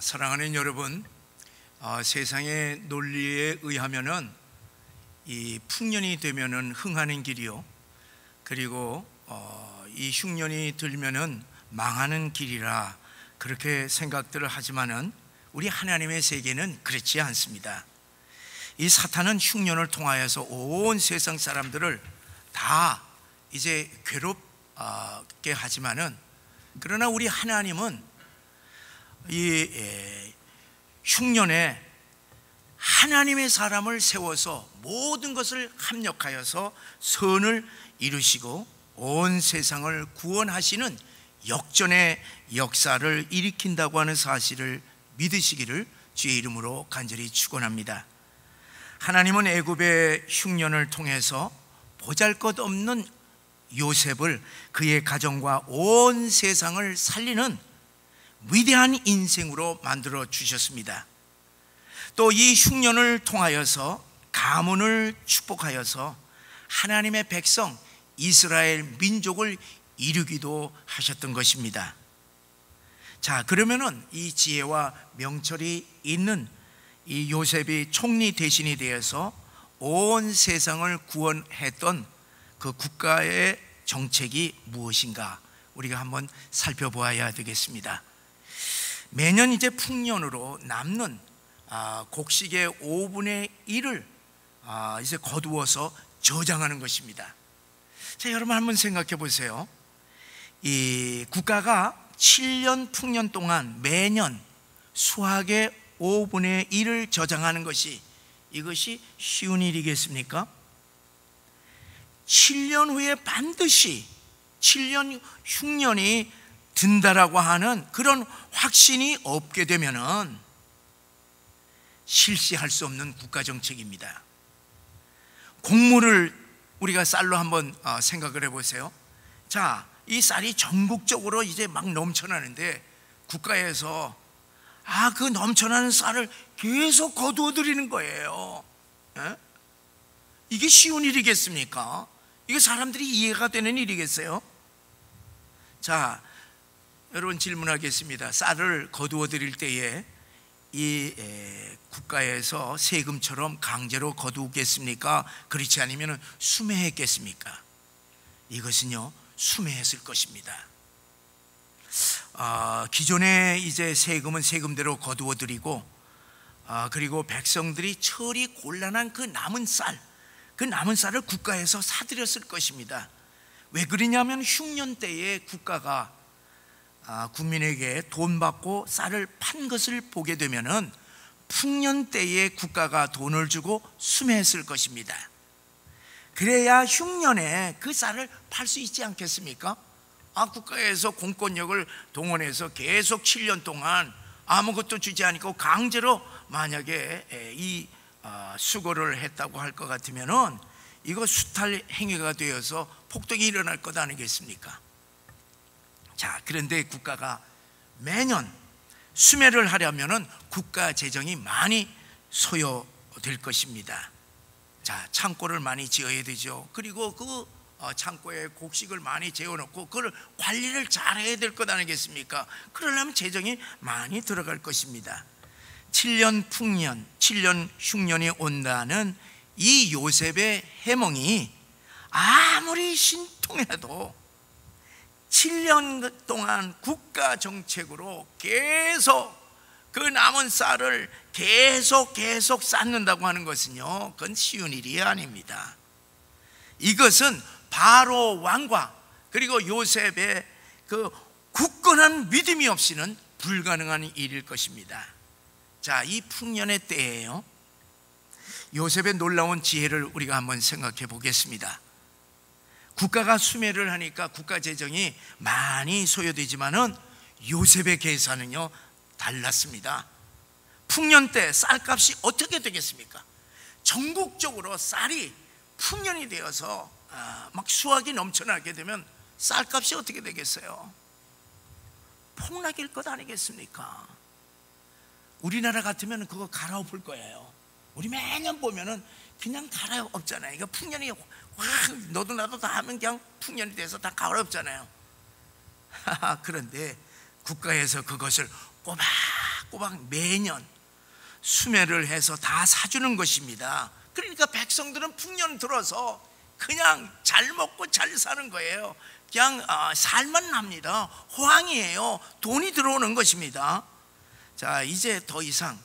사랑하는 여러분, 세상의 논리에 의하면은 이 풍년이 되면은 흥하는 길이요, 그리고 이 흉년이 들면은 망하는 길이라 그렇게 생각들을 하지만은 우리 하나님의 세계는 그렇지 않습니다. 이 사탄은 흉년을 통하여서 온 세상 사람들을 다 이제 괴롭게 하지만은, 그러나 우리 하나님은 이 흉년에 하나님의 사람을 세워서 모든 것을 합력하여서 선을 이루시고 온 세상을 구원하시는 역전의 역사를 일으킨다고 하는 사실을 믿으시기를 주의 이름으로 간절히 축원합니다. 하나님은 애굽의 흉년을 통해서 보잘것없는 요셉을 그의 가정과 온 세상을 살리는 위대한 인생으로 만들어 주셨습니다. 또 이 흉년을 통하여서 가문을 축복하여서 하나님의 백성 이스라엘 민족을 이루기도 하셨던 것입니다. 자, 그러면은 이 지혜와 명철이 있는 이 요셉이 총리 대신이 되어서 온 세상을 구원했던 그 국가의 정책이 무엇인가 우리가 한번 살펴보아야 되겠습니다. 매년 이제 풍년으로 남는 곡식의 5분의 1을 이제 거두어서 저장하는 것입니다. 자, 여러분 한번 생각해 보세요. 이 국가가 7년 풍년 동안 매년 수확의 5분의 1을 저장하는 것이, 이것이 쉬운 일이겠습니까? 7년 후에 반드시 7년 흉년이 든다라고 하는 그런 확신이 없게 되면은 실시할 수 없는 국가정책입니다. 곡물을 우리가 쌀로 한번 생각을 해보세요. 자, 이 쌀이 전국적으로 이제 막 넘쳐나는데 국가에서 그 넘쳐나는 쌀을 계속 거두어 드리는 거예요. 이게 쉬운 일이겠습니까? 이게 사람들이 이해가 되는 일이겠어요? 자, 여러분 질문하겠습니다. 쌀을 거두어 드릴 때에 이 국가에서 세금처럼 강제로 거두겠습니까? 그렇지 않으면 수매했겠습니까? 이것은요, 수매했을 것입니다. 기존에 이제 세금은 세금대로 거두어 드리고, 그리고 백성들이 처리 곤란한 그 남은 쌀을 국가에서 사들였을 것입니다. 왜 그러냐면 흉년 때에 국가가 국민에게 돈 받고 쌀을 판 것을 보게 되면은 풍년 때에 국가가 돈을 주고 수매했을 것입니다. 그래야 흉년에 그 쌀을 팔 수 있지 않겠습니까? 국가에서 공권력을 동원해서 계속 7년 동안 아무것도 주지 않고 강제로 만약에 이 수거를 했다고 할 것 같으면은 이거 수탈 행위가 되어서 폭동이 일어날 것 아니겠습니까? 자, 그런데 국가가 매년 수매를 하려면은 국가 재정이 많이 소요될 것입니다. 자, 창고를 많이 지어야 되죠. 그리고 그 창고에 곡식을 많이 재워놓고 그걸 관리를 잘 해야 될 것 아니겠습니까? 그러려면 재정이 많이 들어갈 것입니다. 7년 풍년, 7년 흉년이 온다는 이 요셉의 해몽이 아무리 신통해도 7년 동안 국가 정책으로 계속 그 남은 쌀을 계속 쌓는다고 하는 것은요, 그건 쉬운 일이 아닙니다. 이것은 바로 왕과 그리고 요셉의 그 굳건한 믿음이 없이는 불가능한 일일 것입니다. 자, 이 풍년의 때예요. 요셉의 놀라운 지혜를 우리가 한번 생각해 보겠습니다. 국가가 수매를 하니까 국가 재정이 많이 소요되지만은 요셉의 계산은요, 달랐습니다. 풍년 때 쌀값이 어떻게 되겠습니까? 전국적으로 쌀이 풍년이 되어서 막 수확이 넘쳐나게 되면 쌀값이 어떻게 되겠어요? 폭락일 것 아니겠습니까? 우리나라 같으면 그거 갈아엎을 거예요. 우리 매년 보면은 그냥 갈아엎잖아요. 이거 풍년이 확 너도 나도 다 하면 그냥 풍년이 돼서 다 갈아엎잖아요. 그런데 국가에서 그것을 꼬박꼬박 매년 수매를 해서 다 사주는 것입니다. 그러니까 백성들은 풍년 들어서 그냥 잘 먹고 잘 사는 거예요. 그냥 살만 납니다. 호황이에요. 돈이 들어오는 것입니다. 자, 이제 더 이상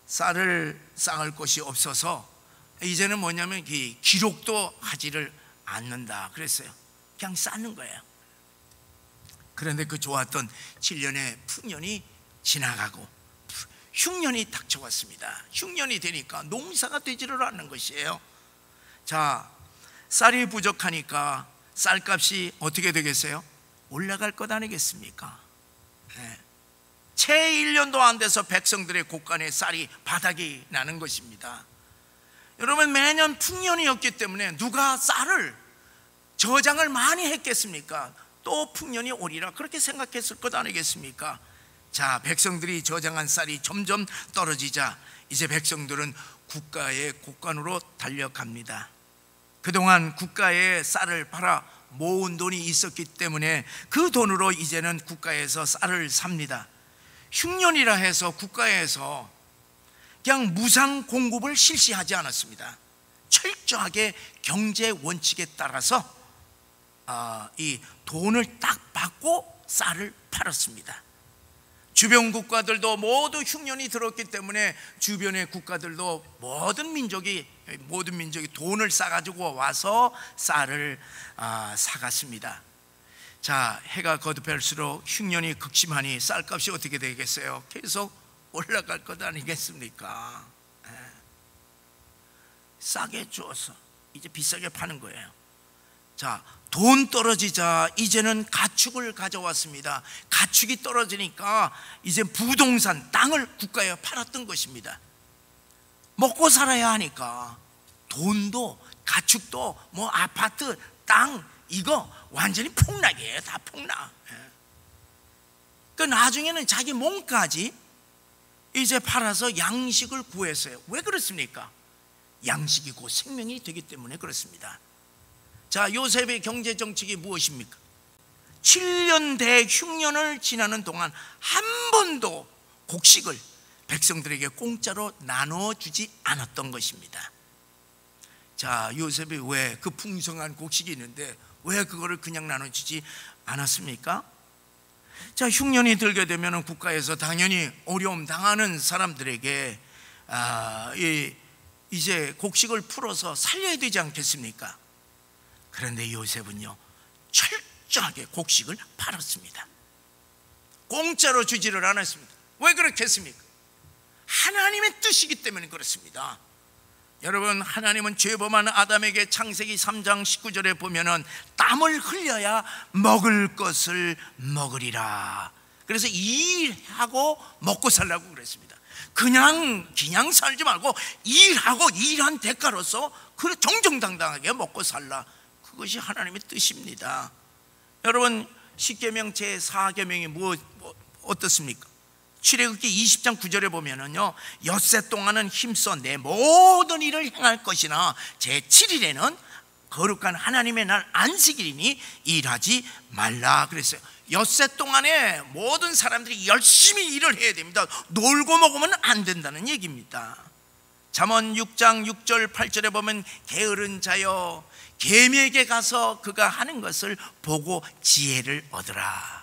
쌀을 쌓을 곳이 없어서 이제는 뭐냐면 기록도 하지를 않는다 그랬어요. 그냥 쌓는 거예요. 그런데 그 좋았던 7년의 풍년이 지나가고 흉년이 닥쳐왔습니다. 흉년이 되니까 농사가 되지를 않는 것이에요. 자, 쌀이 부족하니까 쌀값이 어떻게 되겠어요? 올라갈 것 아니겠습니까? 네. 채 1년도 안 돼서 백성들의 곳간에 쌀이 바닥이 나는 것입니다. 여러분, 매년 풍년이었기 때문에 누가 쌀을 저장을 많이 했겠습니까? 또 풍년이 오리라 그렇게 생각했을 것 아니겠습니까? 자, 백성들이 저장한 쌀이 점점 떨어지자 이제 백성들은 국가의 곳간으로 달려갑니다. 그동안 국가에 쌀을 팔아 모은 돈이 있었기 때문에 그 돈으로 이제는 국가에서 쌀을 삽니다. 흉년이라 해서 국가에서 그냥 무상 공급을 실시하지 않았습니다. 철저하게 경제 원칙에 따라서 이 돈을 딱 받고 쌀을 팔았습니다. 주변 국가들도 모두 흉년이 들었기 때문에 주변의 국가들도 모든 민족이 돈을 싸가지고 와서 쌀을 사갔습니다. 자, 해가 거듭할수록 흉년이 극심하니 쌀값이 어떻게 되겠어요? 계속 올라갈 것 아니겠습니까? 싸게 주어서 이제 비싸게 파는 거예요. 자, 돈 떨어지자 이제는 가축을 가져왔습니다. 가축이 떨어지니까 이제 부동산, 땅을 국가에 팔았던 것입니다. 먹고 살아야 하니까 돈도 가축도 뭐 아파트, 땅 이거 완전히 폭락이에요. 다 폭락. 그 나중에는 자기 몸까지 이제 팔아서 양식을 구했어요. 왜 그렇습니까? 양식이 곧 생명이 되기 때문에 그렇습니다. 자, 요셉의 경제 정책이 무엇입니까? 7년 대흉년을 지나는 동안 한 번도 곡식을 백성들에게 공짜로 나눠주지 않았던 것입니다. 자, 요셉이 왜 그 풍성한 곡식이 있는데 왜 그거를 그냥 나눠주지 않았습니까? 자, 흉년이 들게 되면 국가에서 당연히 어려움 당하는 사람들에게 이제 곡식을 풀어서 살려야 되지 않겠습니까? 그런데 요셉은요, 철저하게 곡식을 팔았습니다. 공짜로 주지를 않았습니다. 왜 그렇겠습니까? 하나님의 뜻이기 때문에 그렇습니다. 여러분, 하나님은 죄범한 아담에게 창세기 3장 19절에 보면은 땀을 흘려야 먹을 것을 먹으리라. 그래서 일하고 먹고 살라고 그랬습니다. 그냥 살지 말고 일하고 일한 대가로서 그 정정당당하게 먹고 살라. 그것이 하나님의 뜻입니다. 여러분, 십계명 제4계명이 어떻습니까? 출애굽기 20장 9절에 보면은요, 엿새 동안은 힘써 내 모든 일을 행할 것이나 제7일에는 거룩한 하나님의 날 안식일이니 일하지 말라 그랬어요. 엿새 동안에 모든 사람들이 열심히 일을 해야 됩니다. 놀고 먹으면 안 된다는 얘기입니다. 잠언 6장 6절 8절에 보면 게으른 자여 계미에게 가서 그가 하는 것을 보고 지혜를 얻으라.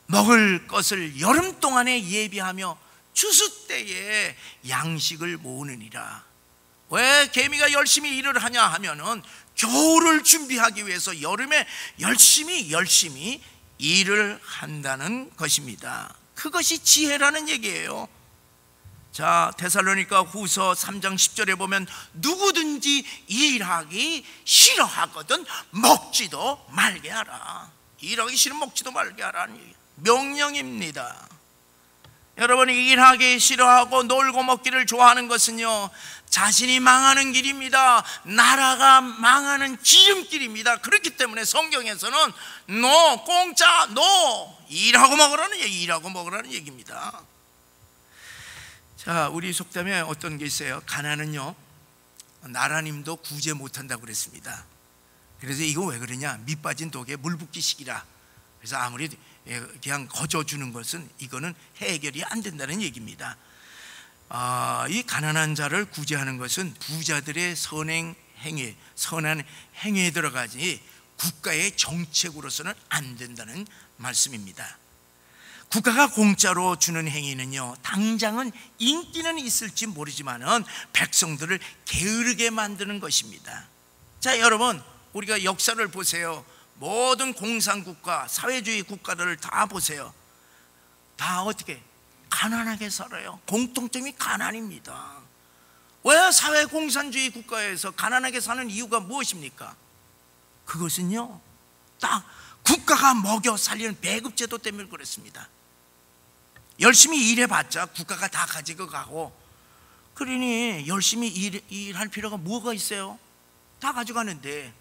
먹을 것을 여름 동안에 예비하며 추수 때에 양식을 모으느니라. 왜 개미가 열심히 일을 하냐 하면은 겨울을 준비하기 위해서 여름에 열심히 일을 한다는 것입니다. 그것이 지혜라는 얘기예요. 자, 데살로니가 후서 3장 10절에 보면 누구든지 일하기 싫어하거든 먹지도 말게 하라. 일하기 싫으면 먹지도 말게 하라는 얘기, 명령입니다. 여러분이 일하기 싫어하고 놀고 먹기를 좋아하는 것은요, 자신이 망하는 길입니다. 나라가 망하는 지름길입니다. 그렇기 때문에 성경에서는 공짜 일하고 먹으라는 얘기, 일하고 먹으라는 얘기입니다. 자, 우리 속담에 어떤 게 있어요? 가난은요, 나라님도 구제 못한다고 그랬습니다. 그래서 이거 왜 그러냐? 밑 빠진 독에 물 붓기식이라. 그래서 아무리 그냥 거저주는 것은 이거는 해결이 안 된다는 얘기입니다. 이 가난한 자를 구제하는 것은 부자들의 선한 행위에 들어가지 국가의 정책으로서는 안 된다는 말씀입니다. 국가가 공짜로 주는 행위는요, 당장은 인기는 있을지 모르지만은 백성들을 게으르게 만드는 것입니다. 자, 여러분, 우리가 역사를 보세요. 모든 공산국가, 사회주의 국가들을 다 보세요. 다 어떻게? 가난하게 살아요. 공통점이 가난입니다. 왜 사회공산주의 국가에서 가난하게 사는 이유가 무엇입니까? 그것은요, 딱 국가가 먹여 살리는 배급제도 때문에 그렇습니다. 열심히 일해봤자 국가가 다 가지고 가고, 그러니 열심히 일할 필요가 뭐가 있어요? 다 가져가는데,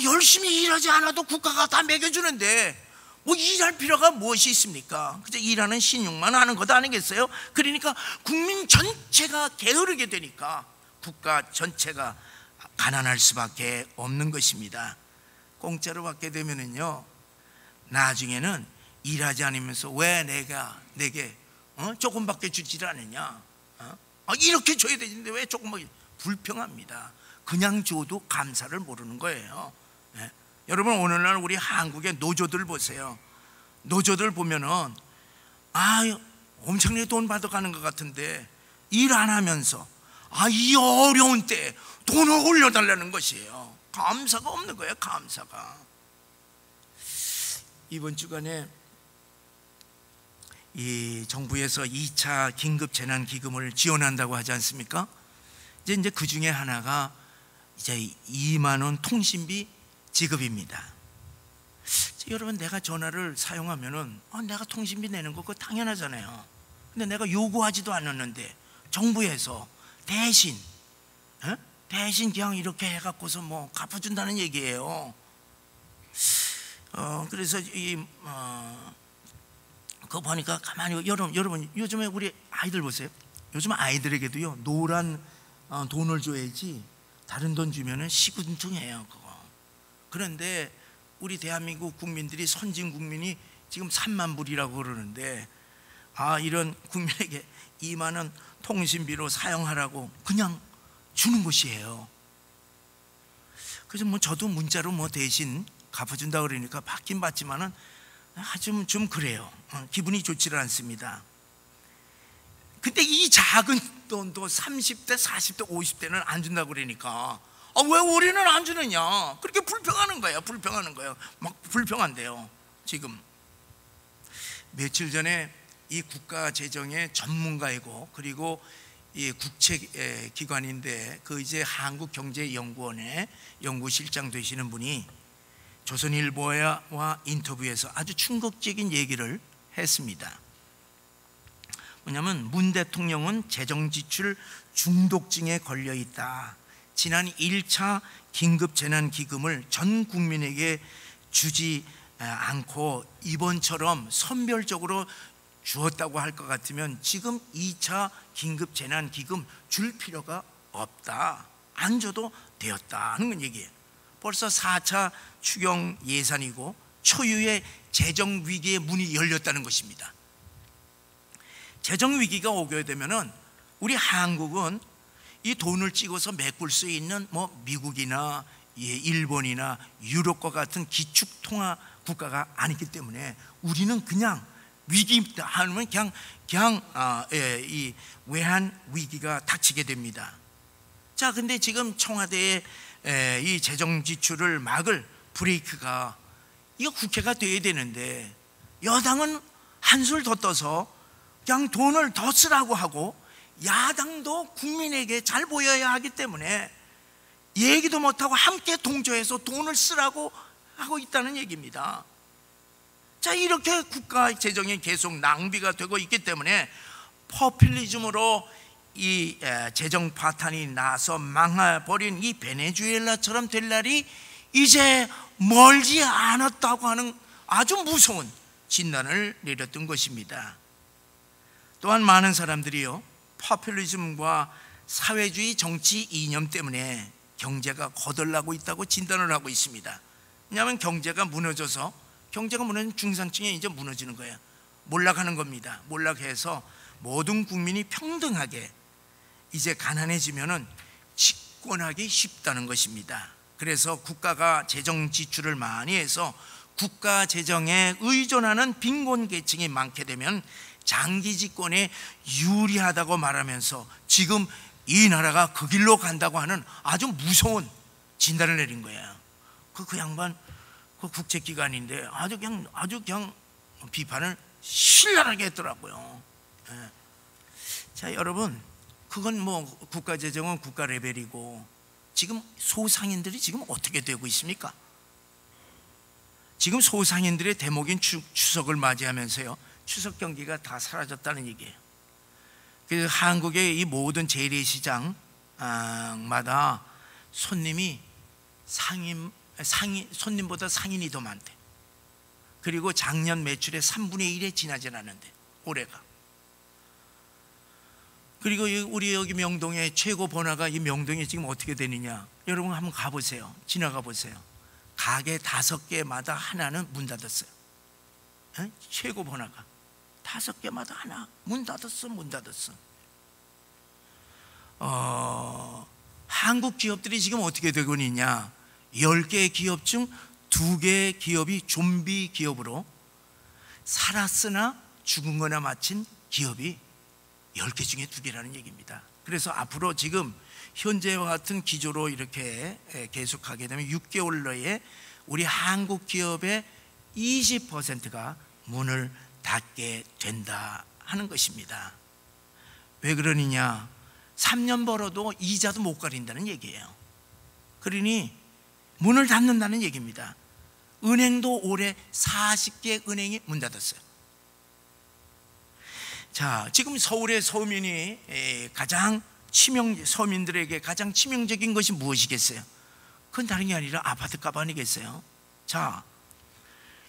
열심히 일하지 않아도 국가가 다 먹여주는데 뭐 일할 필요가 무엇이 있습니까? 그저 일하는 신용만 하는 것 아니겠어요? 그러니까 국민 전체가 게으르게 되니까 국가 전체가 가난할 수밖에 없는 것입니다. 공짜로 받게 되면은요, 나중에는 일하지 않으면서 왜 내게 조금밖에 주지를 않느냐, 이렇게 줘야 되는데 왜 조금밖에, 불평합니다. 그냥 줘도 감사를 모르는 거예요. 네. 여러분, 오늘날 우리 한국의 노조들 보세요. 노조들 보면은 엄청나게 돈 받아가는 것 같은데 일 안 하면서 이 어려운 때에 돈을 올려달라는 것이에요. 감사가 없는 거예요. 감사가. 이번 주간에 이 정부에서 2차 긴급재난기금을 지원한다고 하지 않습니까? 이제 그 중에 하나가 이제 2만 원 통신비 지급입니다. 여러분, 내가 전화를 사용하면은 내가 통신비 내는 거 그거 당연하잖아요. 근데 내가 요구하지도 않았는데 정부에서 대신 그냥 이렇게 해갖고서 뭐 갚아준다는 얘기예요. 그래서 그거 보니까 가만히 여러분 요즘에 우리 아이들 보세요. 요즘 아이들에게도요, 노란 돈을 줘야지 다른 돈 주면은 시군둥해요, 그거. 그런데 우리 대한민국 국민들이, 선진 국민이 지금 3만 불이라고 그러는데 이런 국민에게 2만 원 통신비로 사용하라고 그냥 주는 것이에요. 그래서 뭐 저도 문자로 뭐 대신 갚아준다 그러니까 받긴 받지만은 좀 그래요. 기분이 좋지를 않습니다. 근데 이 작은 돈도 30대, 40대, 50대는 안 준다고 그러니까 왜 우리는 안 주느냐, 그렇게 불평하는 거예요. 막 불평한대요. 지금 며칠 전에 이 국가재정의 전문가이고 그리고 이 국책기관인데 그 이제 한국경제연구원의 연구실장 되시는 분이 조선일보와 인터뷰에서 아주 충격적인 얘기를 했습니다. 뭐냐면 문 대통령은 재정지출 중독증에 걸려 있다. 지난 1차 긴급재난기금을 전 국민에게 주지 않고 이번처럼 선별적으로 주었다고 할 것 같으면 지금 2차 긴급재난기금 줄 필요가 없다. 안 줘도 되었다 하는 건 얘기예요. 벌써 4차 추경 예산이고 초유의 재정위기의 문이 열렸다는 것입니다. 재정위기가 오게 되면은 우리 한국은 이 돈을 찍어서 메꿀 수 있는 뭐 미국이나 일본이나 유럽과 같은 기축통화 국가가 아니기 때문에 우리는 그냥 위기입니다 하면 그냥 이 외환 위기가 닥치게 됩니다. 자, 근데 지금 청와대의 이 재정 지출을 막을 브레이크가 이거 국회가 돼야 되는데 여당은 한술 더 떠서 그냥 돈을 더 쓰라고 하고 야당도 국민에게 잘 보여야 하기 때문에 얘기도 못하고 함께 동조해서 돈을 쓰라고 하고 있다는 얘기입니다. 자, 이렇게 국가 재정이 계속 낭비가 되고 있기 때문에 포퓰리즘으로 이 재정 파탄이 나서 망해버린 이 베네수엘라처럼 될 날이 이제 멀지 않았다고 하는 아주 무서운 진단을 내렸던 것입니다. 또한 많은 사람들이요, 포퓰리즘과 사회주의 정치 이념 때문에 경제가 거덜나고 있다고 진단을 하고 있습니다. 왜냐하면 경제가 무너져서 경제가 무너지면 중산층이 이제 무너지는 거예요. 몰락하는 겁니다. 몰락해서 모든 국민이 평등하게 이제 가난해지면은 집권하기 쉽다는 것입니다. 그래서 국가가 재정 지출을 많이 해서 국가 재정에 의존하는 빈곤 계층이 많게 되면 장기 집권에 유리하다고 말하면서 지금 이 나라가 그 길로 간다고 하는 아주 무서운 진단을 내린 거예요. 그 양반 그 국제기관인데 아주 그냥 비판을 신랄하게 했더라고요. 예. 자, 여러분, 그건 뭐 국가 재정은 국가 레벨이고 지금 소상인들이 지금 어떻게 되고 있습니까? 지금 소상인들의 대목인 추석을 맞이하면서요, 추석 경기가 다 사라졌다는 얘기예요. 그래서 한국의 이 모든 재래시장마다 손님이 손님보다 상인이 더 많대. 그리고 작년 매출의 3분의 1에 지나질 않는데 올해가. 그리고 우리 여기 명동의 최고 번화가 이 명동이 지금 어떻게 되느냐, 여러분 한번 가보세요. 지나가 보세요. 가게 5개마다 하나는 문 닫았어요. 에? 최고 번화가 5개마다 하나 문 닫았어. 한국 기업들이 지금 어떻게 되고 있냐, 10개의 기업 중 2개의 기업이 좀비 기업으로 살았으나 죽은 거나 마친 기업이 10개 중에 2개라는 얘기입니다. 그래서 앞으로 지금 현재와 같은 기조로 이렇게 계속하게 되면 6개월 내에 우리 한국 기업의 20%가 문을 닫게 된다 하는 것입니다. 왜 그러느냐, 3년 벌어도 이자도 못 가린다는 얘기예요. 그러니 문을 닫는다는 얘기입니다. 은행도 올해 40개 은행이 문 닫았어요. 자, 지금 서울의 서민이 서민들에게 가장 치명적인 것이 무엇이겠어요? 그건 다른 게 아니라 아파트값 아니겠어요? 자,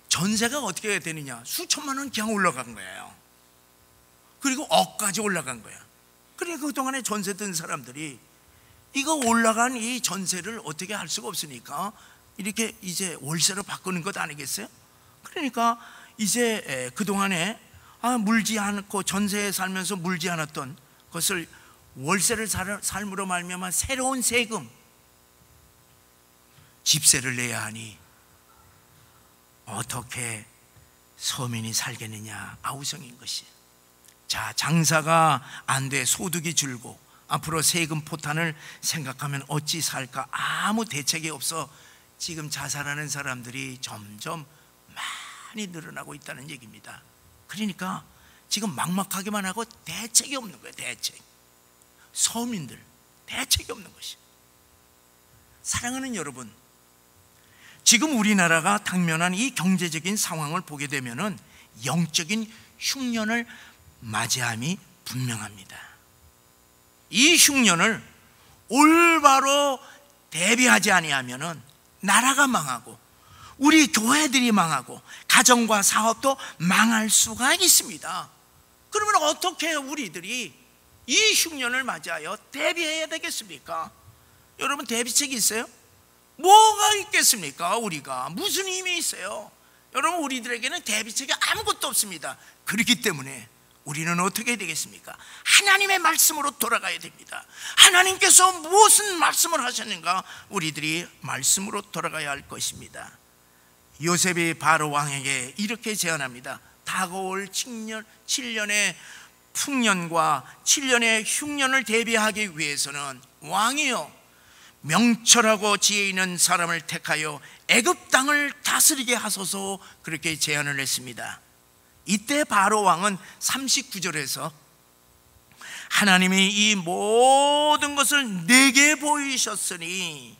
전세가 어떻게 되느냐, 수천만 원 그냥 올라간 거예요. 그리고 억까지 올라간 거야. 그러니까 그동안에 전세 든 사람들이 이거 올라간 이 전세를 어떻게 할 수가 없으니까 이렇게 이제 월세로 바꾸는 것 아니겠어요? 그러니까 이제 그동안에 물지 않고 전세에 살면서 물지 않았던 것을 월세를 삶으로 말미암아 새로운 세금, 집세를 내야 하니 어떻게 서민이 살겠느냐, 아우성인 것이. 자, 장사가 안 돼 소득이 줄고 앞으로 세금 포탄을 생각하면 어찌 살까, 아무 대책이 없어 지금 자살하는 사람들이 점점 많이 늘어나고 있다는 얘기입니다. 그러니까 지금 막막하기만 하고 대책이 없는 거예요. 대책. 서민들 대책이 없는 것이. 사랑하는 여러분, 지금 우리나라가 당면한 이 경제적인 상황을 보게 되면은 영적인 흉년을 맞이함이 분명합니다. 이 흉년을 올바로 대비하지 아니하면은 나라가 망하고 우리 교회들이 망하고 가정과 사업도 망할 수가 있습니다. 그러면 어떻게 우리들이 이 흉년을 맞이하여 대비해야 되겠습니까? 여러분, 대비책이 있어요? 뭐가 있겠습니까? 우리가 무슨 힘이 있어요? 여러분, 우리들에게는 대비책이 아무것도 없습니다. 그렇기 때문에 우리는 어떻게 해야 되겠습니까? 하나님의 말씀으로 돌아가야 됩니다. 하나님께서 무슨 말씀을 하셨는가, 우리들이 말씀으로 돌아가야 할 것입니다. 요셉이 바로 왕에게 이렇게 제안합니다. 다가올 7년의 풍년과 7년의 흉년을 대비하기 위해서는 왕이여, 명철하고 지혜 있는 사람을 택하여 애굽 땅을 다스리게 하소서, 그렇게 제안을 했습니다. 이때 바로 왕은 39절에서 하나님이 이 모든 것을 내게 보이셨으니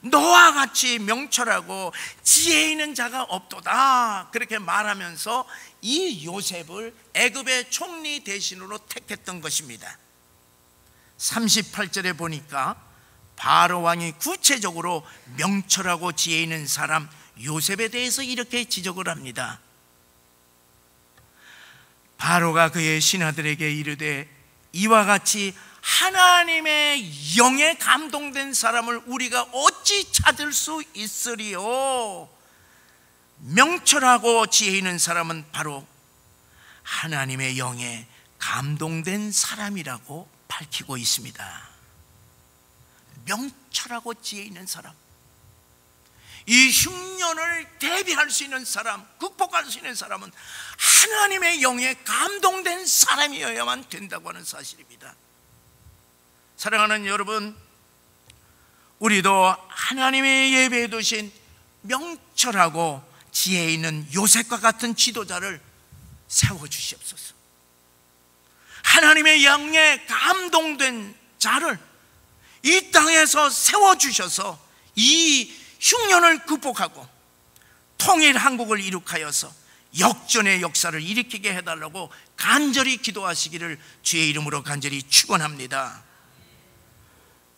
너와 같이 명철하고 지혜 있는 자가 없도다, 그렇게 말하면서 이 요셉을 애굽의 총리 대신으로 택했던 것입니다. 38절에 보니까 바로 왕이 구체적으로 명철하고 지혜 있는 사람 요셉에 대해서 이렇게 지적을 합니다. 바로가 그의 신하들에게 이르되 이와 같이 하나님의 영에 감동된 사람을 우리가 어찌 찾을 수 있으리요? 명철하고 지혜 있는 사람은 바로 하나님의 영에 감동된 사람이라고 밝히고 있습니다. 명철하고 지혜 있는 사람, 이 흉년을 대비할 수 있는 사람, 극복할 수 있는 사람은 하나님의 영에 감동된 사람이어야만 된다고 하는 사실입니다. 사랑하는 여러분, 우리도 하나님의 예배에 두신 명철하고 지혜 있는 요셉과 같은 지도자를 세워주시옵소서. 하나님의 영에 감동된 자를 이 땅에서 세워주셔서 이 흉년을 극복하고 통일 한국을 이룩하여서 역전의 역사를 일으키게 해달라고 간절히 기도하시기를 주의 이름으로 간절히 축원합니다.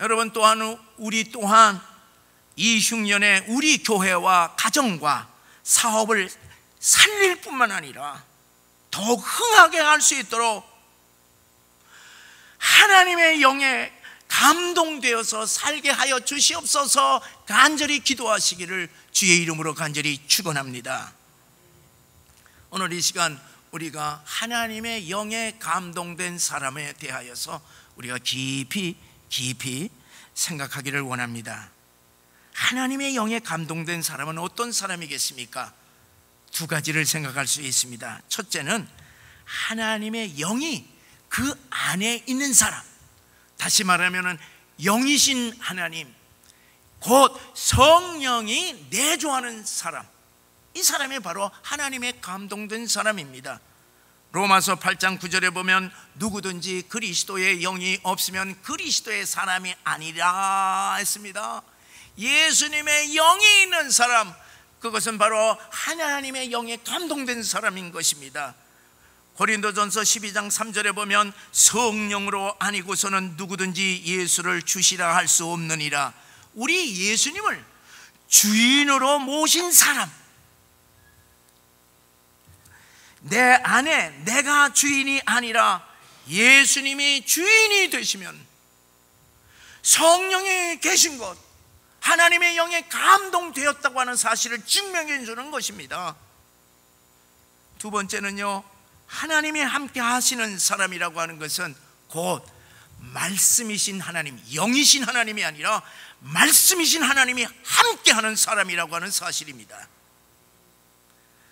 여러분, 또한 우리 또한 이 흉년에 우리 교회와 가정과 사업을 살릴 뿐만 아니라 더욱 흥하게 할 수 있도록 하나님의 영에 감동되어서 살게 하여 주시옵소서 간절히 기도하시기를 주의 이름으로 간절히 축원합니다. 오늘 이 시간 우리가 하나님의 영에 감동된 사람에 대하여서 우리가 깊이 생각하기를 원합니다. 하나님의 영에 감동된 사람은 어떤 사람이겠습니까? 두 가지를 생각할 수 있습니다. 첫째는 하나님의 영이 그 안에 있는 사람, 다시 말하면 영이신 하나님, 곧 성령이 내주하는 사람, 이 사람이 바로 하나님의 감동된 사람입니다. 로마서 8장 9절에 보면 누구든지 그리스도의 영이 없으면 그리스도의 사람이 아니라 했습니다. 예수님의 영이 있는 사람, 그것은 바로 하나님의 영에 감동된 사람인 것입니다. 고린도전서 12장 3절에 보면 성령으로 아니고서는 누구든지 예수를 주시라 할 수 없느니라. 우리 예수님을 주인으로 모신 사람, 내 안에 내가 주인이 아니라 예수님이 주인이 되시면 성령이 계신 것, 하나님의 영에 감동되었다고 하는 사실을 증명해 주는 것입니다. 두 번째는요, 하나님이 함께 하시는 사람이라고 하는 것은 곧 말씀이신 하나님, 영이신 하나님이 아니라 말씀이신 하나님이 함께 하는 사람이라고 하는 사실입니다.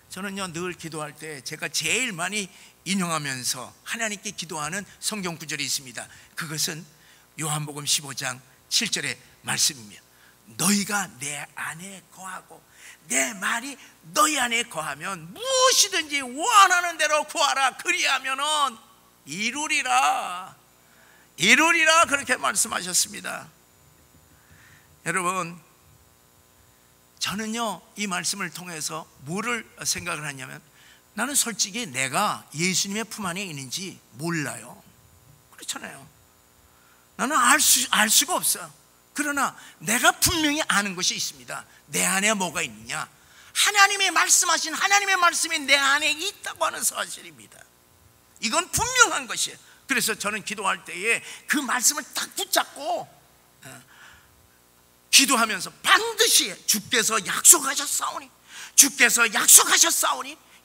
저는요, 늘 기도할 때 제가 제일 많이 인용하면서 하나님께 기도하는 성경 구절이 있습니다. 그것은 요한복음 15장 7절의 말씀입니다. 너희가 내 안에 거하고 내 말이 너희 안에 거하면 무엇이든지 원하는 대로 구하라. 그리하면은 이루리라. 그렇게 말씀하셨습니다. 여러분, 저는요, 이 말씀을 통해서 뭐를 생각을 하냐면, 나는 솔직히 내가 예수님의 품 안에 있는지 몰라요. 그렇잖아요. 나는 알 수가 없어요. 그러나 내가 분명히 아는 것이 있습니다. 내 안에 뭐가 있느냐? 하나님의 말씀하신 하나님의 말씀이 내 안에 있다고 하는 사실입니다. 이건 분명한 것이에요. 그래서 저는 기도할 때에 그 말씀을 딱 붙잡고 기도하면서 반드시 주께서 약속하셨사오니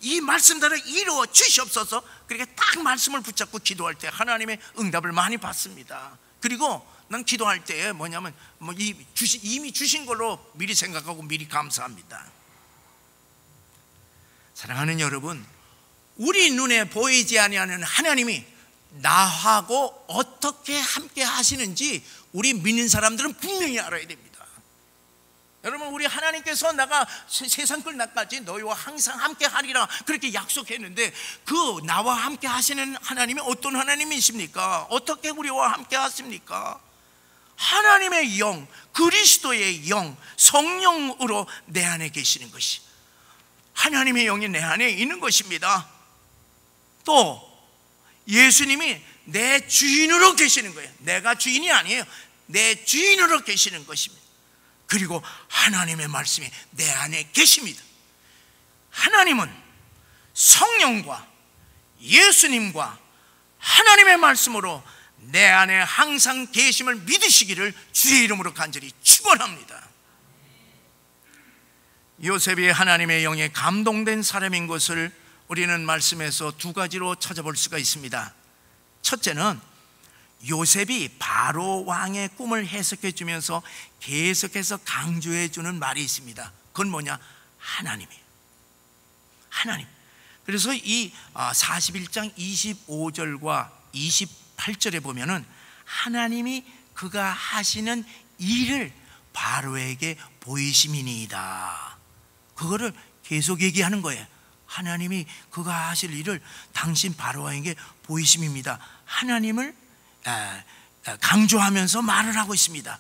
이 말씀대로 이루어 주시옵소서. 그렇게 딱 말씀을 붙잡고 기도할 때 하나님의 응답을 많이 받습니다. 그리고 난 기도할 때에 뭐냐면 이미 주신 걸로 미리 생각하고 미리 감사합니다. 사랑하는 여러분, 우리 눈에 보이지 아니하는 하나님이 나하고 어떻게 함께 하시는지 우리 믿는 사람들은 분명히 알아야 됩니다. 여러분, 우리 하나님께서 나가 세상 끝날까지 너희와 항상 함께 하리라 그렇게 약속했는데, 그 나와 함께 하시는 하나님이 어떤 하나님이십니까? 어떻게 우리와 함께 하십니까? 하나님의 영, 그리스도의 영, 성령으로 내 안에 계시는 것이, 하나님의 영이 내 안에 있는 것입니다. 또 예수님이 내 주인으로 계시는 거예요. 내가 주인이 아니에요. 내 주인으로 계시는 것입니다. 그리고 하나님의 말씀이 내 안에 계십니다. 하나님은 성령과 예수님과 하나님의 말씀으로 내 안에 항상 계심을 믿으시기를 주의 이름으로 간절히 축원합니다. 요셉이 하나님의 영에 감동된 사람인 것을 우리는 말씀에서 두 가지로 찾아볼 수가 있습니다. 첫째는 요셉이 바로 왕의 꿈을 해석해 주면서 계속해서 강조해 주는 말이 있습니다. 그건 뭐냐? 하나님이에요. 하나님. 그래서 이 41장 25절과 28절에 보면은 하나님이 그가 하시는 일을 바로에게 보이심이니이다. 그거를 계속 얘기하는 거예요. 하나님이 그가 하실 일을 당신 바로에게 보이심입니다. 하나님을 강조하면서 말을 하고 있습니다.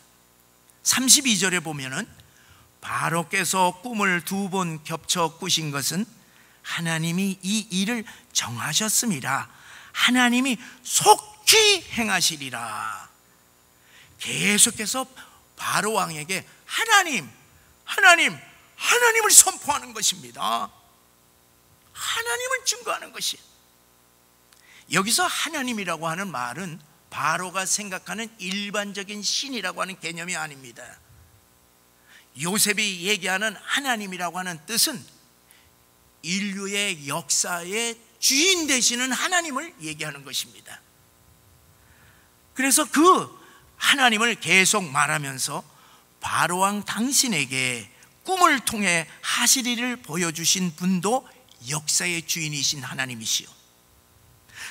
32절에 보면은 바로께서 꿈을 2번 겹쳐 꾸신 것은 하나님이 이 일을 정하셨음이라 하나님이 속히 행하시리라. 계속해서 바로 왕에게 하나님을 선포하는 것입니다. 하나님을 증거하는 것이. 여기서 하나님이라고 하는 말은 바로가 생각하는 일반적인 신이라고 하는 개념이 아닙니다. 요셉이 얘기하는 하나님이라고 하는 뜻은 인류의 역사의 주인 되시는 하나님을 얘기하는 것입니다. 그래서 그 하나님을 계속 말하면서 바로왕 당신에게 꿈을 통해 하실 일을 보여주신 분도 역사의 주인이신 하나님이시요,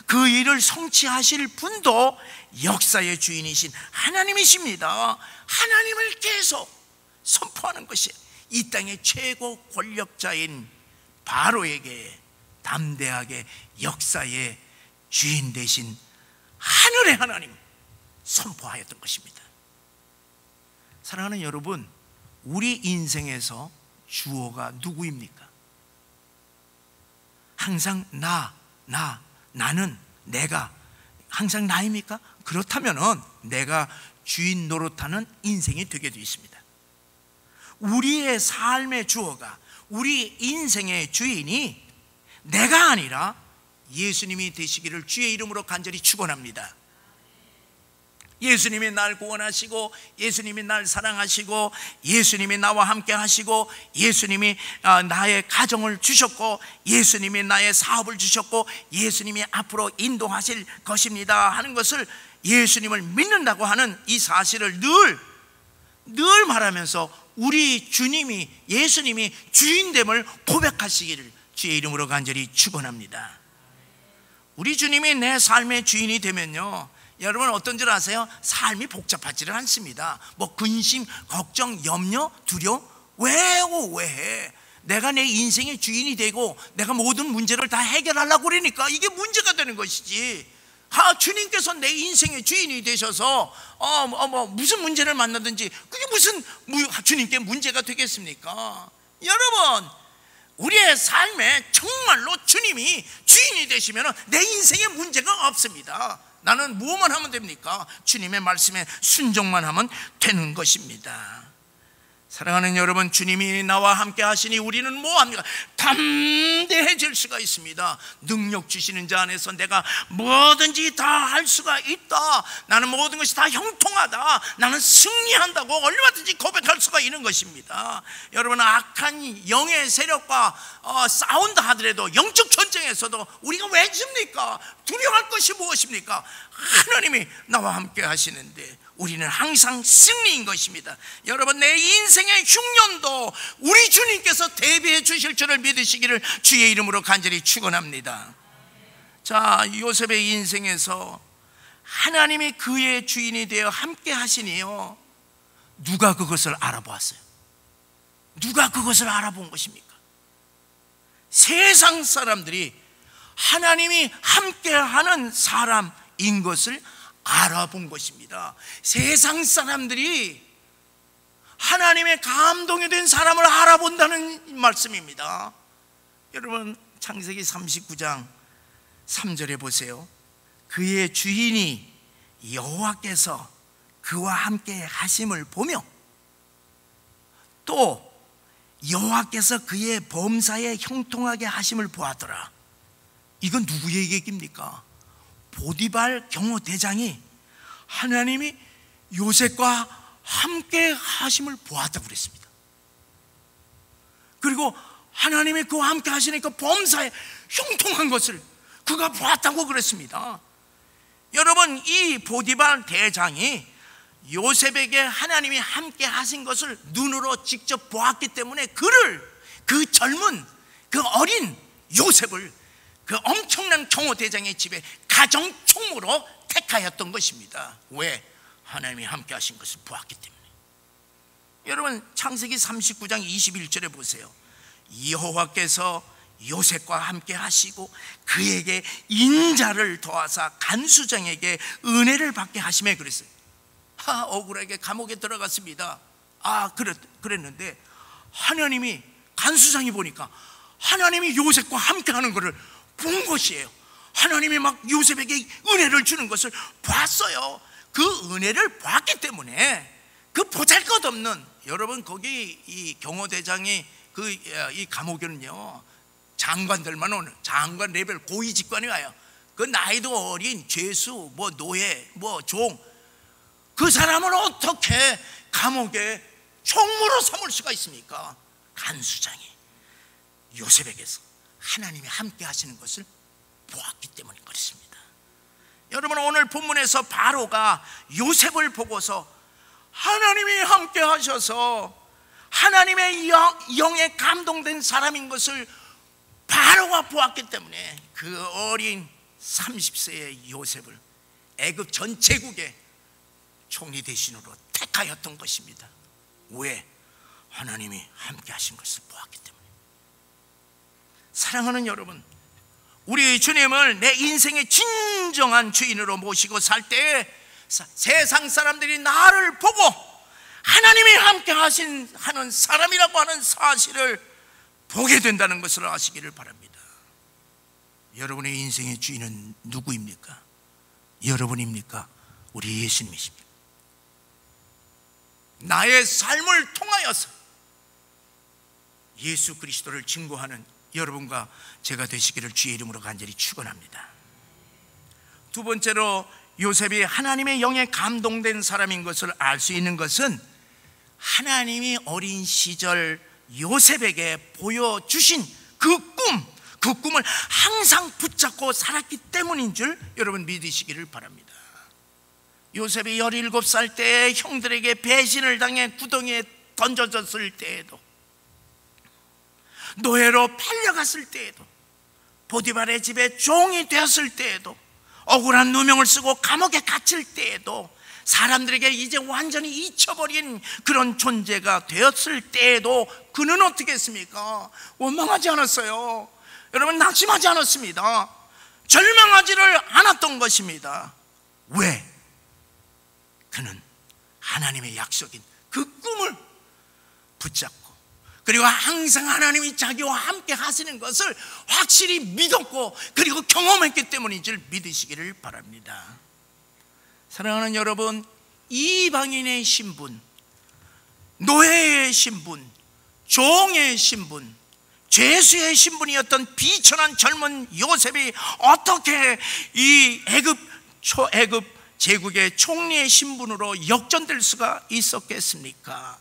그 일을 성취하실 분도 역사의 주인이신 하나님이십니다. 하나님을 계속 선포하는 것이 이 땅의 최고 권력자인 바로에게 담대하게 역사의 주인 되신 하늘의 하나님 선포하였던 것입니다. 사랑하는 여러분, 우리 인생에서 주어가 누구입니까? 항상 나는, 내가 항상 나입니까? 그렇다면 내가 주인 노릇하는 인생이 되게 되어 있습니다. 우리의 삶의 주어가, 우리 인생의 주인이 내가 아니라 예수님이 되시기를 주의 이름으로 간절히 축원합니다. 예수님이 날 구원하시고, 예수님이 날 사랑하시고, 예수님이 나와 함께 하시고, 예수님이 나의 가정을 주셨고, 예수님이 나의 사업을 주셨고, 예수님이 앞으로 인도하실 것입니다 하는 것을, 예수님을 믿는다고 하는 이 사실을 늘 말하면서 우리 주님이, 예수님이 주인됨을 고백하시기를 주의 이름으로 간절히 축원합니다. 우리 주님이 내 삶의 주인이 되면요, 여러분 어떤 줄 아세요? 삶이 복잡하지를 않습니다. 뭐 근심, 걱정, 염려, 두려움 왜 내가 내 인생의 주인이 되고 내가 모든 문제를 다 해결하려고 그러니까 이게 문제가 되는 것이지. 주님께서 내 인생의 주인이 되셔서 무슨 문제를 만나든지 그게 무슨 주님께 문제가 되겠습니까? 여러분, 우리의 삶에 정말로 주님이 주인이 되시면 내 인생에 문제가 없습니다. 나는 무엇만 하면 됩니까? 주님의 말씀에 순종만 하면 되는 것입니다. 사랑하는 여러분, 주님이 나와 함께 하시니 우리는 뭐합니까? 담대해질 수가 있습니다. 능력 주시는 자 안에서 내가 뭐든지 다 할 수가 있다. 나는 모든 것이 다 형통하다. 나는 승리한다고 얼마든지 고백할 수가 있는 것입니다. 여러분, 악한 영의 세력과 싸운다 하더라도, 영적 전쟁에서도 우리가 왜 집니까? 두려워할 것이 무엇입니까? 하나님이 나와 함께 하시는데 우리는 항상 승리인 것입니다. 여러분, 내 인생의 흉년도 우리 주님께서 대비해 주실 줄을 믿으시기를 주의 이름으로 간절히 축원합니다. 자, 요셉의 인생에서 하나님이 그의 주인이 되어 함께 하시니요, 누가 그것을 알아보았어요? 누가 그것을 알아본 것입니까? 세상 사람들이 하나님이 함께하는 사람인 것을 알아본 것입니다. 세상 사람들이 하나님의 감동이 된 사람을 알아본다는 말씀입니다. 여러분, 창세기 39장 3절에 보세요. 그의 주인이 여호와께서 그와 함께 하심을 보며 또 여호와께서 그의 범사에 형통하게 하심을 보았더라. 이건 누구의 얘기입니까? 보디발 경호대장이 하나님이 요셉과 함께 하심을 보았다고 그랬습니다. 그리고 하나님이 그와 함께 하시니까 범사에 형통한 것을 그가 보았다고 그랬습니다. 여러분, 이 보디발 대장이 요셉에게 하나님이 함께 하신 것을 눈으로 직접 보았기 때문에 그 젊은 그 어린 요셉을 그 엄청난 경호대장의 집에 가정총무로 택하였던 것입니다. 왜? 하나님이 함께 하신 것을 보았기 때문에. 여러분, 창세기 39장 21절에 보세요. 여호와께서 요셉과 함께 하시고 그에게 인자를 더하사 간수장에게 은혜를 받게 하시매 그랬어요. 억울하게 감옥에 들어갔습니다. 그랬는데 하나님이, 간수장이 보니까 하나님이 요셉과 함께 하는 것을 본 것이에요. 하나님이 막 요셉에게 은혜를 주는 것을 봤어요. 그 은혜를 봤기 때문에 그 보잘것없는, 여러분, 거기 이 경호대장이 이 감옥에는요 장관들만 오는, 장관 레벨 고위 직관이 와요. 그 나이도 어린 죄수, 노예, 종, 그 사람을 어떻게 감옥에 총무로 삼을 수가 있습니까? 간수장이 요셉에게서 하나님이 함께 하시는 것을 보았기 때문인 것입니다. 여러분, 오늘 본문에서 바로가 요셉을 보고서 하나님이 함께 하셔서 하나님의 영에 감동된 사람인 것을 바로가 보았기 때문에 그 어린 30세의 요셉을 애굽 전 제국의 총리 대신으로 택하였던 것입니다. 왜? 하나님이 함께 하신 것을 보았기 때문에. 사랑하는 여러분, 우리 주님을 내 인생의 진정한 주인으로 모시고 살 때 세상 사람들이 나를 보고 하나님이 함께 하는 사람이라고 하는 사실을 보게 된다는 것을 아시기를 바랍니다. 여러분의 인생의 주인은 누구입니까? 여러분입니까? 우리 예수님이십니까? 나의 삶을 통하여서 예수 그리스도를 증거하는 여러분과 제가 되시기를 주의 이름으로 간절히 축원합니다. 두 번째로, 요셉이 하나님의 영에 감동된 사람인 것을 알 수 있는 것은 하나님이 어린 시절 요셉에게 보여주신 그 꿈을 항상 붙잡고 살았기 때문인 줄 여러분 믿으시기를 바랍니다. 요셉이 17살 때 형들에게 배신을 당해 구덩이에 던져졌을 때에도, 노예로 팔려갔을 때에도, 보디발의 집에 종이 되었을 때에도, 억울한 누명을 쓰고 감옥에 갇힐 때에도, 사람들에게 이제 완전히 잊혀버린 그런 존재가 되었을 때에도 그는 어떻게 했습니까? 원망하지 않았어요. 여러분, 낙심하지 않았습니다. 절망하지를 않았던 것입니다. 왜? 그는 하나님의 약속인 그 꿈을 붙잡고, 그리고 항상 하나님이 자기와 함께 하시는 것을 확실히 믿었고 그리고 경험했기 때문인 줄 믿으시기를 바랍니다. 사랑하는 여러분, 이방인의 신분, 노예의 신분, 종의 신분, 죄수의 신분이었던 비천한 젊은 요셉이 어떻게 이 애굽 제국의 총리의 신분으로 역전될 수가 있었겠습니까?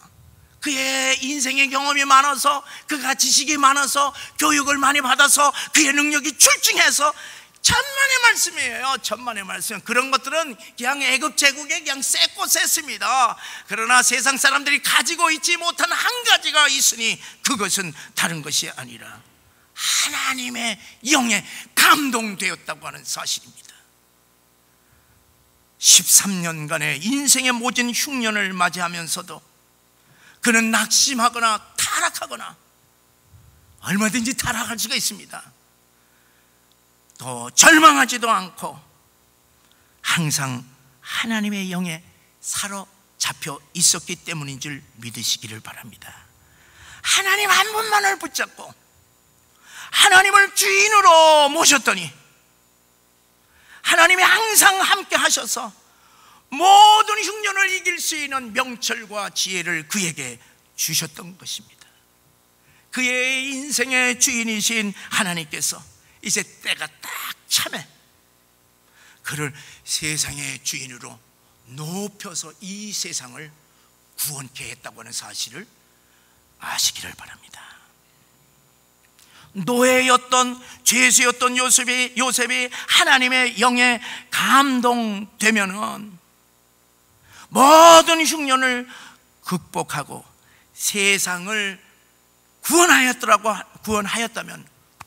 그의 인생의 경험이 많아서, 그가 지식이 많아서, 교육을 많이 받아서, 그의 능력이 출중해서, 천만의 말씀이에요. 천만의 말씀. 그런 것들은 그냥 애굽 제국에 그냥 쎄고 쎄습니다. 그러나 세상 사람들이 가지고 있지 못한 한 가지가 있으니 그것은 다른 것이 아니라 하나님의 영에 감동되었다고 하는 사실입니다. 13년간의 인생의 모진 흉년을 맞이하면서도 그는 낙심하거나 타락하거나, 얼마든지 타락할 수가 있습니다. 또 절망하지도 않고 항상 하나님의 영에 사로잡혀 있었기 때문인 줄 믿으시기를 바랍니다. 하나님 한 분만을 붙잡고 하나님을 주인으로 모셨더니 하나님이 항상 함께 하셔서 모든 흉년을 이길 수 있는 명철과 지혜를 그에게 주셨던 것입니다. 그의 인생의 주인이신 하나님께서 이제 때가 딱 차매 그를 세상의 주인으로 높여서 이 세상을 구원케 했다고 하는 사실을 아시기를 바랍니다. 노예였던 죄수였던 요셉이 하나님의 영에 감동되면은 모든 흉년을 극복하고 세상을 구원하였다면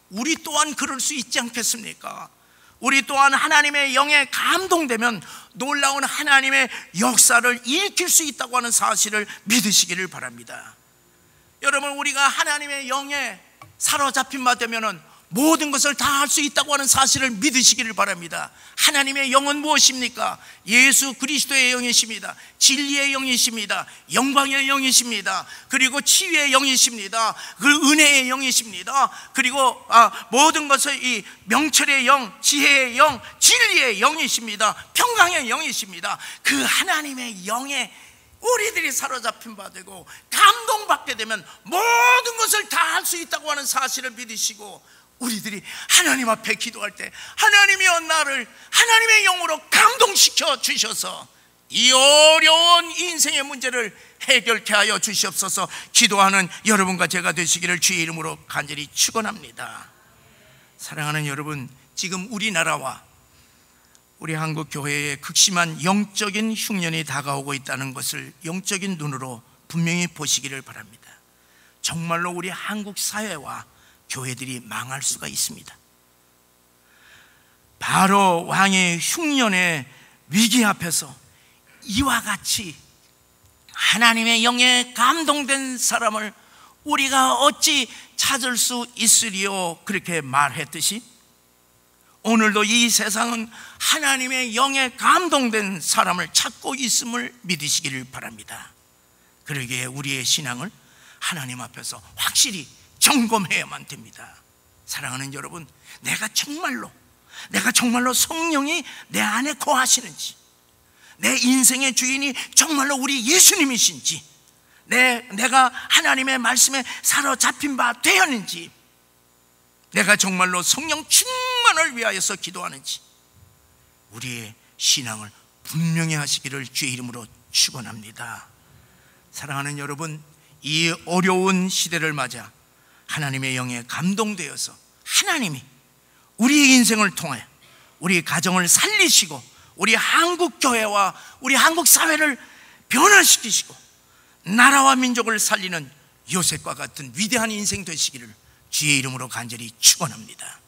우리 또한 그럴 수 있지 않겠습니까? 우리 또한 하나님의 영에 감동되면 놀라운 하나님의 역사를 일으킬 수 있다고 하는 사실을 믿으시기를 바랍니다. 여러분, 우리가 하나님의 영에 사로잡힌 바 되면은 모든 것을 다 할 수 있다고 하는 사실을 믿으시기를 바랍니다. 하나님의 영은 무엇입니까? 예수 그리스도의 영이십니다. 진리의 영이십니다. 영광의 영이십니다. 그리고 치유의 영이십니다. 그 은혜의 영이십니다. 그리고 모든 것을 이 명철의 영, 지혜의 영, 진리의 영이십니다. 평강의 영이십니다. 그 하나님의 영에 우리들이 사로잡힌 바 되고 감동받게 되면 모든 것을 다 할 수 있다고 하는 사실을 믿으시고, 우리들이 하나님 앞에 기도할 때 하나님이여 나를 하나님의 영으로 감동시켜 주셔서 이 어려운 인생의 문제를 해결케 하여 주시옵소서. 기도하는 여러분과 제가 되시기를 주의 이름으로 간절히 축원합니다. 사랑하는 여러분, 지금 우리나라와 우리 한국 교회에 극심한 영적인 흉년이 다가오고 있다는 것을 영적인 눈으로 분명히 보시기를 바랍니다. 정말로 우리 한국 사회와 교회들이 망할 수가 있습니다. 바로 왕의 흉년의 위기 앞에서 이와 같이 하나님의 영에 감동된 사람을 우리가 어찌 찾을 수 있으리요? 그렇게 말했듯이 오늘도 이 세상은 하나님의 영에 감동된 사람을 찾고 있음을 믿으시기를 바랍니다. 그러기에 우리의 신앙을 하나님 앞에서 확실히 점검해야만 됩니다. 사랑하는 여러분, 내가 정말로 성령이 내 안에 거하시는지, 내 인생의 주인이 정말로 우리 예수님이신지, 내가 하나님의 말씀에 사로잡힌 바 되었는지, 내가 정말로 성령 충만을 위하여서 기도하는지, 우리의 신앙을 분명히 하시기를 주의 이름으로 축원합니다. 사랑하는 여러분, 이 어려운 시대를 맞아 하나님의 영에 감동되어서 하나님이 우리 인생을 통해 우리 가정을 살리시고 우리 한국 교회와 우리 한국 사회를 변화시키시고 나라와 민족을 살리는 요셉과 같은 위대한 인생 되시기를 주의 이름으로 간절히 축원합니다.